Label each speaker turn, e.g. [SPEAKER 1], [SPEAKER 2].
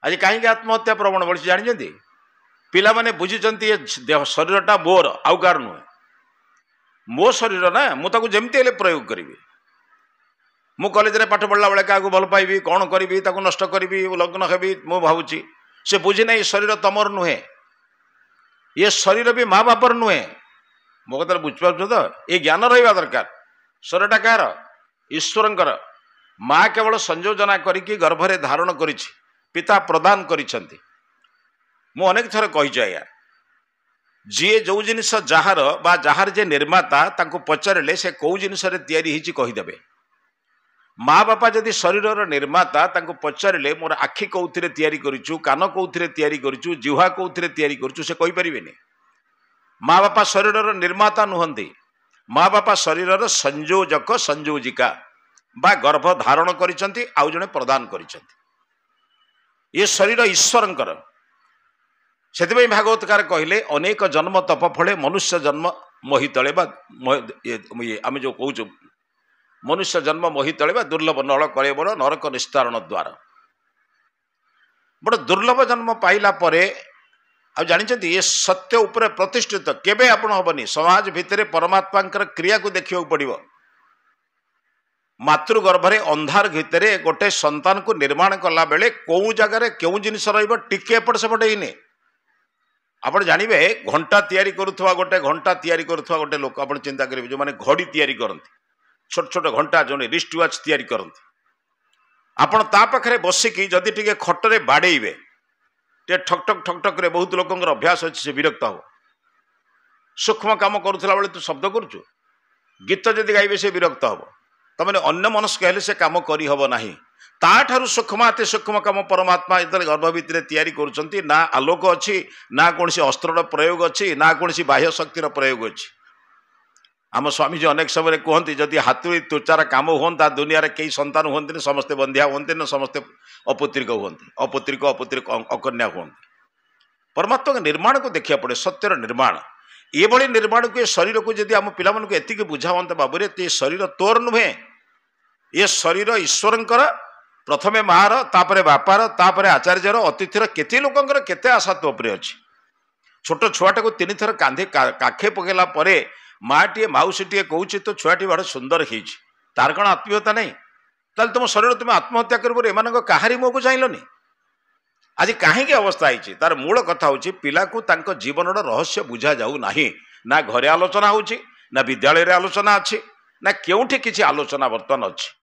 [SPEAKER 1] आज कहीं आत्महत्या प्रवण बढ़ी जानते पिला माने बुझीचंती ये शरीरटा मोर आउ कार नुहे मो शरीर ना मुझे जमती प्रयोग करी मु कॉलेज रे पाठ पढ़ला बेले क्या भल पाइबी कौन करी नष्ट करी लग्न हेबी मु भावुची से बुझी ना शरीर तमर नुहे ये शरीर भी माँ बापर नुहे मो कथा बुझिपार तो ये ज्ञान रहा दरकार शरीरटा कार ईश्वरंकर माँ केवल संयोजना करिकी गर्भरे धारण करिछि पिता प्रदान करिछंती मु अनेक थर कहिछि आया जी जो जिनिस जार बा जार जे निर्माता तांको पचारे से कौ जिनिस तैयारी हिची कहीदेवे माँ बापा जदि शरीर निर्माता तांको पचारे मोर आखि कौथिरे तैयारी करिछु कान कौथिरे तैयारी करिछु जिह्वा कौथिरे तैयारी करिछु से कहि परिबेनी माँ बापा शरीर निर्माता नुहंती माँ बापा शरीर संयोजक संयोजिका बा गर्भ धारण करिसंती आउ जने प्रदान करिसंती ये शरीर ईश्वरंकर से भागवतकार कहले अनेक जन्म तप फले मनुष्य जन्म मोहि तले आम जो कहूँ मनुष्य जन्म मोहि तले दुर्लभ नल कलेबर नरक निस्तारण द्वार बड़ दुर्लभ जन्म पाइला परे आ जानिछंती ये सत्य उपरे प्रतिष्ठित केबे आपण हबनी समाज भितरे परमात्मा क्रिया को देखियो पड़िबो मातृगर्भरे अंधार भितरे गोटे संतान को निर्माण कला बेले कौ जगार क्यों जिनिस रहिबो टिके एपट सेपट हिने आपण जानबे घंटा तैयारी करुवा गोटे घंटा तैयारी करुवा गोटे लोक आपण चिंता करेंगे जो माने घड़ी तैयारी करती छोट छोट घंटा जो रिस्ट वाच तैयारी करती आपण ता पाखरे बसिकी जदि टिके खटरे बाड़ेबे टे ठक ठक ठक ठक रे बहुत लोकंर अभ्यास अच्छे से विरक्त हो सूक्ष्म काम करुला बेले तू शब्द करुचु गीत जदि गाइबे से विरक्त हम तमें अन्य मनस्क हेले से काम करी हब नाही ताठारु सूक्ष्म अति सूक्ष्म काम परमात्मा इतने गर्भ भितर तैयारी करुचंती ना आलोक अच्छी ना कौन अस्त्र प्रयोग अच्छी ना कौन बाह्य शक्तिर प्रयोग अच्छी आम स्वामी जी अनेक समय कहते जदि हाथुड़ी तुचार काम हुआ दुनिया रे कई संतान हमें समस्ते बंधिया हमें न समस्ते अपुत्रिक हमें अपुत्रिक अकन्या हमें परमात्मा निर्माण को देखा पड़े सत्यर निर्माण ये भली निर्माण को शरीर को जदि आम पिला मानक एतिक बुझावंत बाबूरे ये शरीर तोर नुहे ये शरीर ईश्वरंकर प्रथमे मार तापरे बापार तापरे आचार्यर अतिथिर केते लोकंकर केते आशा तो उपरे अछि छोट छुआटा को तीन थर कांधे काखे पकेला परे माटीए माउसीटीए कहूँ तो छुआटी बड़ सुंदर होइछि तार कण आत्मीयता नहीं ताल तुम शरीर तुम आत्महत्या कर एमान कहारी मुह को चाहलनि आज कहीं अवस्था है तार मूल कथा हूँ पिला को तांको जीवन रहस्य बुझा जाऊ नाही ना घरे आलोचना होछि ना विद्यालय रे आलोचना अच्छी ना केउठी किछि आलोचना वर्तमान अच्छी।